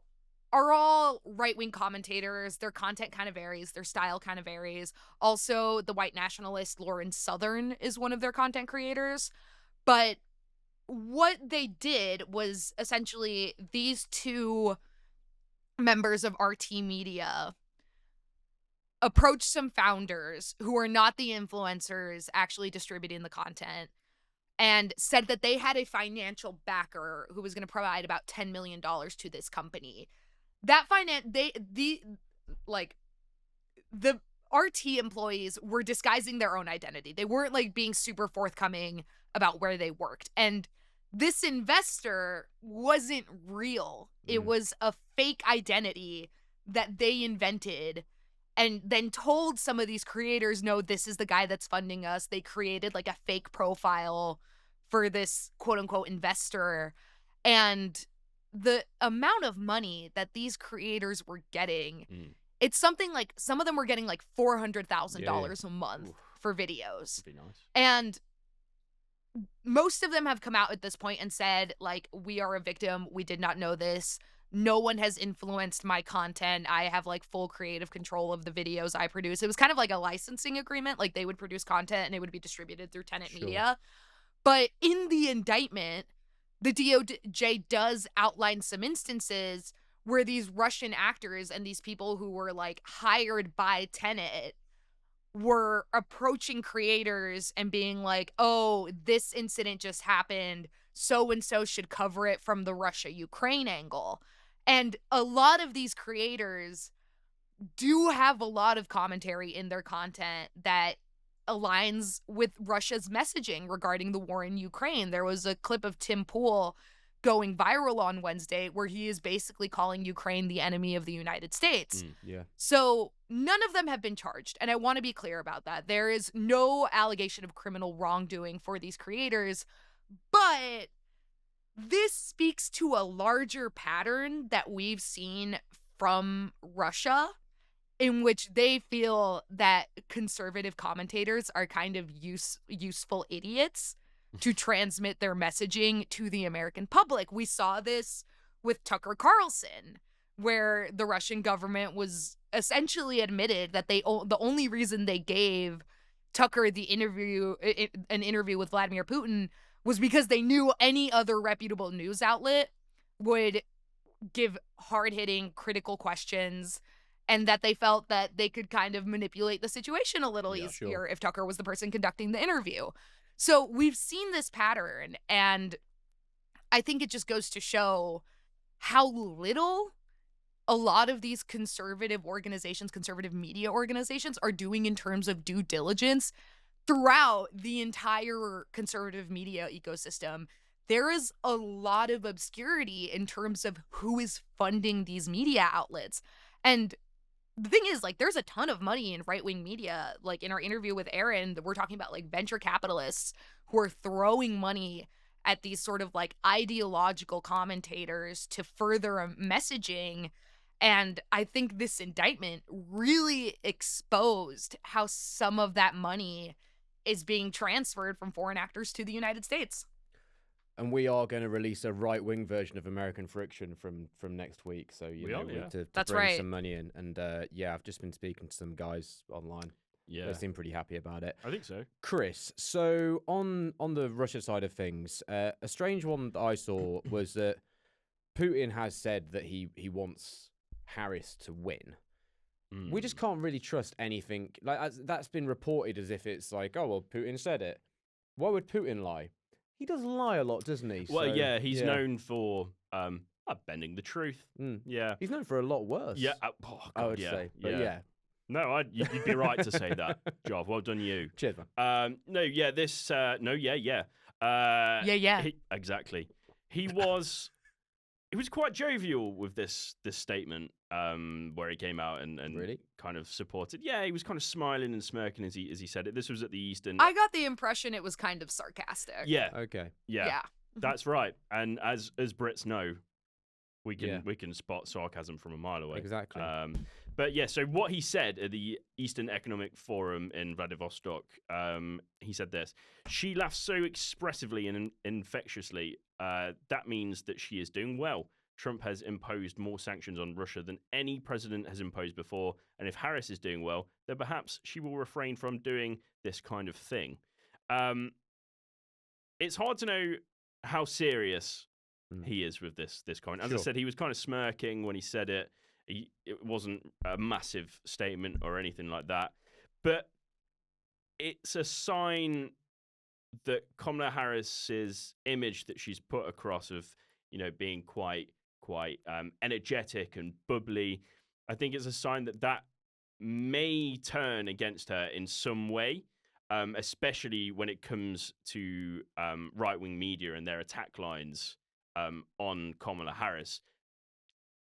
are all right-wing commentators. Their content kind of varies. Their style kind of varies. Also, the white nationalist Lauren Southern is one of their content creators. But what they did was essentially these 2 members of RT Media approached some founders who are not the influencers actually distributing the content, and said that they had a financial backer who was going to provide about $10 million to this company. That the RT employees were disguising their own identity. They weren't like being super forthcoming about where they worked. And this investor wasn't real. It was a fake identity that they invented, and then told some of these creators, no, this is the guy that's funding us. They created like a fake profile for this quote unquote investor. And the amount of money that these creators were getting, it's something like, some of them were getting like $400,000 a month for videos. That'd be nice. And most of them have come out at this point and said, like, we are a victim. We did not know this. No one has influenced my content. I have like full creative control of the videos I produce. It was kind of like a licensing agreement. Like, they would produce content and it would be distributed through Tenet Media. But in the indictment, the DOJ does outline some instances where these Russian actors and these people who were like hired by Tenet were approaching creators and being like, oh, this incident just happened, so-and-so should cover it from the Russia-Ukraine angle. And a lot of these creators do have a lot of commentary in their content that aligns with Russia's messaging regarding the war in Ukraine. There was a clip of Tim Pool going viral on Wednesday where he is basically calling Ukraine the enemy of the United States. So none of them have been charged, and I want to be clear about that. There is no allegation of criminal wrongdoing for these creators, but this speaks to a larger pattern that we've seen from Russia, in which they feel that conservative commentators are kind of useful idiots to transmit their messaging to the American public. We saw this with Tucker Carlson, where the Russian government was essentially admitted that the only reason they gave Tucker an interview with Vladimir Putin was because they knew any other reputable news outlet would give hard-hitting, critical questions, and that they felt that they could kind of manipulate the situation a little easier if Tucker was the person conducting the interview. So we've seen this pattern, and I think it just goes to show how little a lot of these conservative organizations, conservative media organizations are doing in terms of due diligence throughout the entire conservative media ecosystem. There is a lot of obscurity in terms of who is funding these media outlets. And the thing is, like, there's a ton of money in right-wing media. Like, in our interview with Erin, we're talking about, like, venture capitalists who are throwing money at these sort of, like, ideological commentators to further a messaging. And I think this indictment really exposed how some of that money is being transferred from foreign actors to the United States. And we are going to release a right-wing version of American Friction from next week. So, you know, to That's bring right. some money in. And, yeah, I've just been speaking to some guys online. Yeah. They seem pretty happy about it. I think so. Chris, so on the Russia side of things, a strange one that I saw was that Putin has said that he wants Harris to win. We just can't really trust anything. Like, that's been reported as if it's like, oh, well, Putin said it. Why would Putin lie? He does lie a lot, doesn't he? Well, So, yeah, he's known for bending the truth. Yeah. He's known for a lot worse. Yeah. Oh, God, I would yeah, say. But yeah. No, you'd be right to say that, Jav. Well done, you. Cheers, man. No, yeah, this, no, yeah. Exactly. He was quite jovial with this statement, where he came out and Really? kind of supported. Yeah, he was kind of smiling and smirking as he said it. This was at the Eastern. I got the impression it was kind of sarcastic. Yeah. Okay. Yeah. That's right. And as Brits know, we can spot sarcasm from a mile away. Exactly. But yeah, so what he said at the Eastern Economic Forum in Vladivostok, he said this: "She laughs so expressively and infectiously. That means that she is doing well. Trump has imposed more sanctions on Russia than any president has imposed before, and if Harris is doing well, then perhaps she will refrain from doing this kind of thing." It's hard to know how serious he is with this comment. As I said, he was kind of smirking when he said it. It wasn't a massive statement or anything like that, but it's a sign that Kamala Harris's image that she's put across of, you know, being quite energetic and bubbly. I think it's a sign that may turn against her in some way, especially when it comes to right-wing media and their attack lines on Kamala Harris.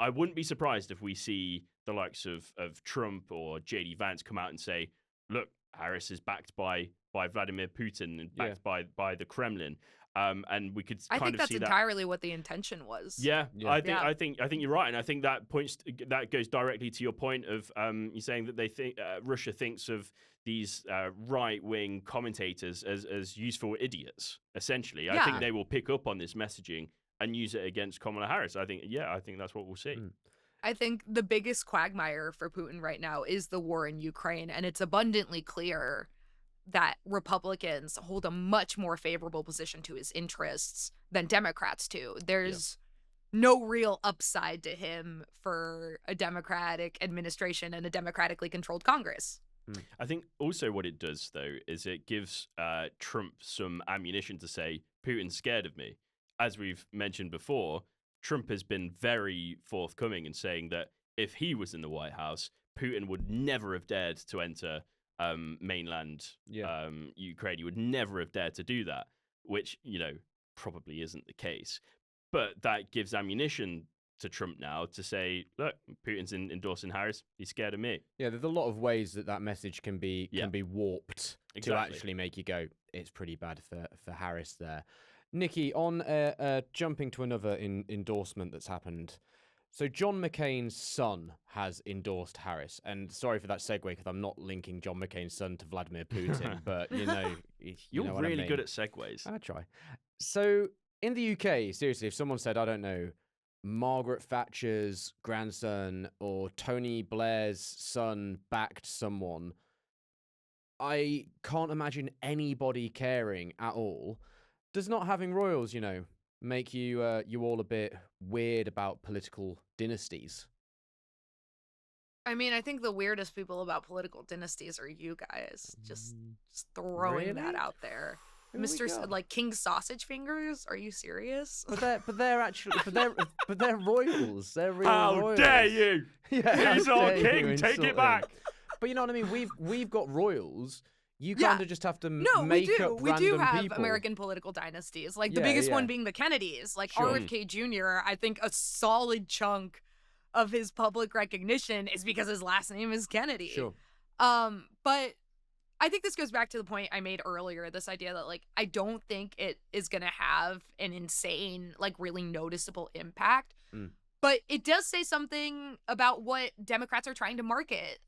I wouldn't be surprised if we see the likes of Trump or J.D. Vance come out and say, look, Harris is backed by Vladimir Putin and backed by the Kremlin. And we could I kind think of that's see that. entirely what the intention was. Yeah. I think you're right, and I think that goes directly to your point of you saying that they think Russia thinks of these right-wing commentators as useful idiots. Essentially, I think they will pick up on this messaging and use it against Kamala Harris. I think that's what we'll see. I think the biggest quagmire for Putin right now is the war in Ukraine, and it's abundantly clear that Republicans hold a much more favorable position to his interests than Democrats do. There's no real upside to him for a Democratic administration and a democratically controlled Congress. I think also what it does, though, is it gives Trump some ammunition to say, Putin's scared of me. As we've mentioned before, Trump has been very forthcoming in saying that if he was in the White House, Putin would never have dared to enter mainland Ukraine. He would never have dared to do that, which, you know, probably isn't the case. But that gives ammunition to Trump now to say, look, Putin's endorsing Harris. He's scared of me. Yeah, there's a lot of ways that message can be warped to actually make you go, it's pretty bad for Harris there. Nikki, on jumping to another endorsement that's happened. So John McCain's son has endorsed Harris. And sorry for that segue because I'm not linking John McCain's son to Vladimir Putin, but you know, you're know what really I mean. good at segues. I try. So in the UK, seriously, if someone said, I don't know, Margaret Thatcher's grandson or Tony Blair's son backed someone, I can't imagine anybody caring at all. Does not having royals, you know, make you all a bit weird about political dynasties? I mean, I think the weirdest people about political dynasties are you guys. Just throwing that out there. Who have we got? Like King Sausage Fingers? Are you serious? But they're actually but they're royals. They're real How royals. dare you? Yeah, He's how our dare king. you Take insult it back. him. But you know what I mean? We've got royals. You Yeah. kind of just have to No, make we do. up We do random have people. American political dynasties. Like the Yeah, biggest yeah. one being the Kennedys. Like Sure. RFK Jr., I think a solid chunk of his public recognition is because his last name is Kennedy. Sure. But I think this goes back to the point I made earlier, this idea that like I don't think it is going to have an insane, like really noticeable impact. But it does say something about what Democrats are trying to market.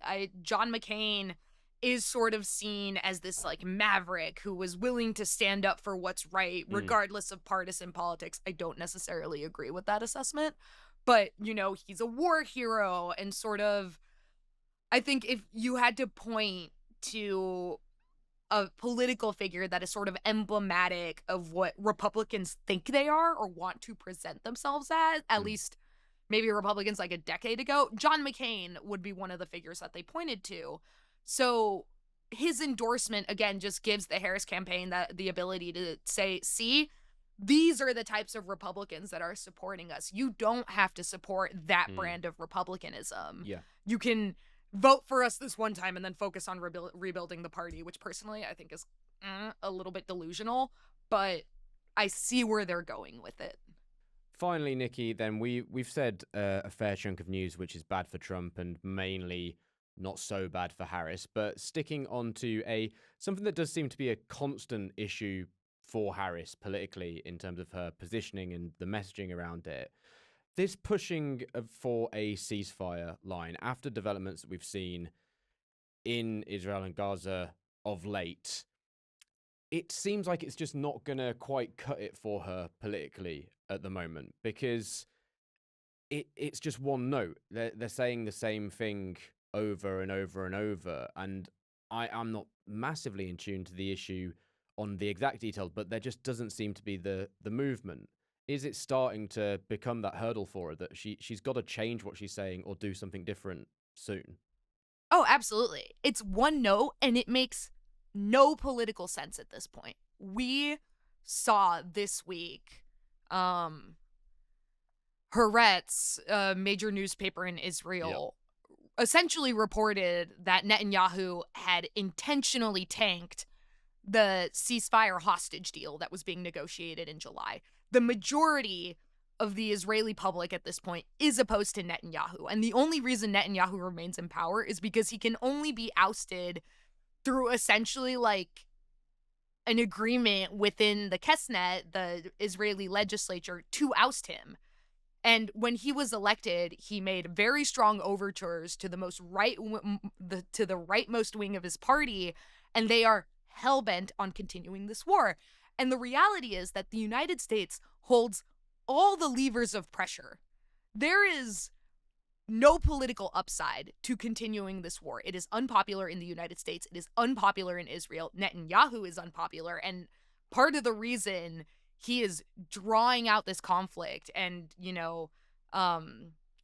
John McCain is sort of seen as this like maverick who was willing to stand up for what's right, regardless of partisan politics. I don't necessarily agree with that assessment, but you know, he's a war hero and sort of, I think if you had to point to a political figure that is sort of emblematic of what Republicans think they are or want to present themselves as, at least maybe Republicans like a decade ago, John McCain would be one of the figures that they pointed to. So his endorsement, again, just gives the Harris campaign the ability to say, see, these are the types of Republicans that are supporting us. You don't have to support that brand of Republicanism. Yeah. You can vote for us this one time and then focus on rebuilding the party, which personally I think is a little bit delusional, but I see where they're going with it. Finally, Nikki, then we've said a fair chunk of news which is bad for Trump and mainly not so bad for Harris, but sticking on to something that does seem to be a constant issue for Harris politically in terms of her positioning and the messaging around it. This pushing for a ceasefire line after developments that we've seen in Israel and Gaza of late, it seems like it's just not going to quite cut it for her politically at the moment because it's just one note. They're saying the same thing over and over and over, and I'm not massively in tune to the issue on the exact details, but there just doesn't seem to be the movement. Is it starting to become that hurdle for her that she's got to change what she's saying or do something different soon? Oh, absolutely. It's one note, and it makes no political sense at this point. We saw this week, Haaretz, a major newspaper in Israel, essentially reported that Netanyahu had intentionally tanked the ceasefire hostage deal that was being negotiated in July. The majority of the Israeli public at this point is opposed to Netanyahu. And the only reason Netanyahu remains in power is because he can only be ousted through essentially like an agreement within the Knesset, the Israeli legislature, to oust him. And when he was elected, he made very strong overtures to the rightmost wing of his party, and they are hell-bent on continuing this war. And the reality is that the United States holds all the levers of pressure. There is no political upside to continuing this war. It is unpopular in the United States. It is unpopular in Israel. Netanyahu is unpopular. And part of the reason he is drawing out this conflict and,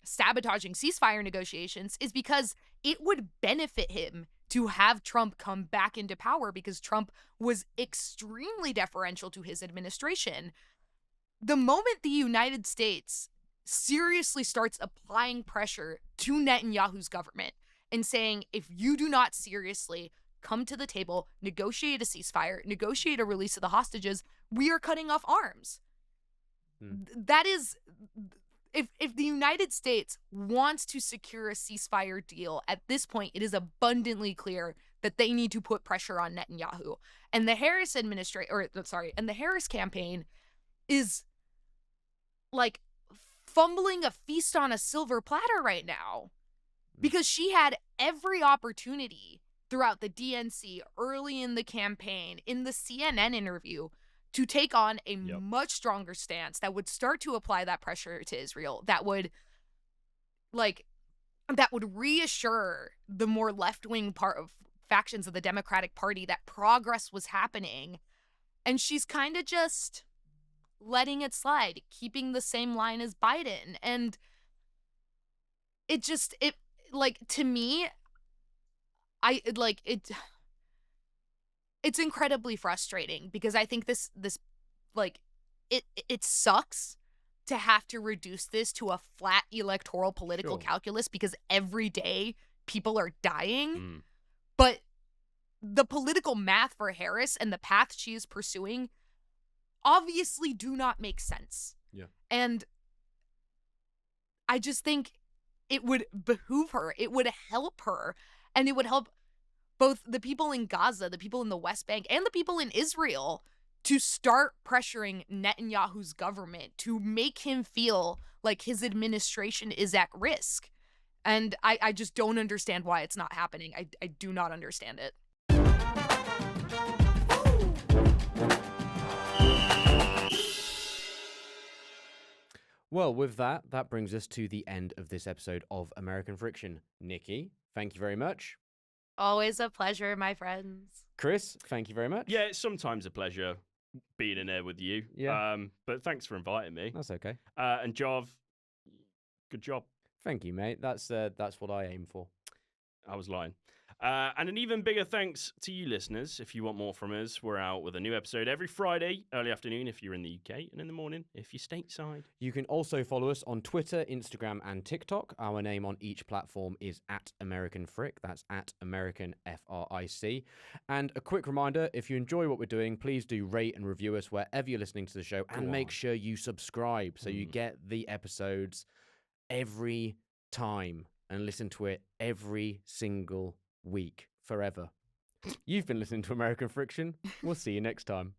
sabotaging ceasefire negotiations is because it would benefit him to have Trump come back into power because Trump was extremely deferential to his administration. The moment the United States seriously starts applying pressure to Netanyahu's government and saying, if you do not seriously come to the table, negotiate a ceasefire, negotiate a release of the hostages, we are cutting off arms. That is, if the United States wants to secure a ceasefire deal, at this point, it is abundantly clear that they need to put pressure on Netanyahu. And the Harris the Harris campaign is like fumbling a feast on a silver platter right now because she had every opportunity throughout the DNC, early in the campaign, in the CNN interview, to take on a much stronger stance that would start to apply that pressure to Israel, that would reassure the more left-wing part of factions of the Democratic Party that progress was happening. And she's kind of just letting it slide, keeping the same line as Biden. And to me, it's incredibly frustrating because I think this like it sucks to have to reduce this to a flat electoral political calculus because every day people are dying. But the political math for Harris and the path she is pursuing obviously do not make sense. Yeah. And I just think it would behoove her. It would help her. And it would help both the people in Gaza, the people in the West Bank, and the people in Israel to start pressuring Netanyahu's government to make him feel like his administration is at risk. And I just don't understand why it's not happening. I do not understand it. Well, with that brings us to the end of this episode of American Friction. Nikki, thank you very much. Always a pleasure, my friends. Chris, thank you very much. Yeah, it's sometimes a pleasure being in there with you. Yeah. But thanks for inviting me. That's okay. And Jarv, good job. Thank you, mate. That's what I aim for. I was lying. And an even bigger thanks to you listeners. If you want more from us, we're out with a new episode every Friday, early afternoon if you're in the UK, and in the morning if you're stateside. You can also follow us on Twitter, Instagram, and TikTok. Our name on each platform is @AmericanFrick. That's @AmericanFric. And a quick reminder, if you enjoy what we're doing, please do rate and review us wherever you're listening to the show, and make sure you subscribe so you get the episodes every time and listen to it every single week forever. You've been listening to American Friction. We'll see you next time.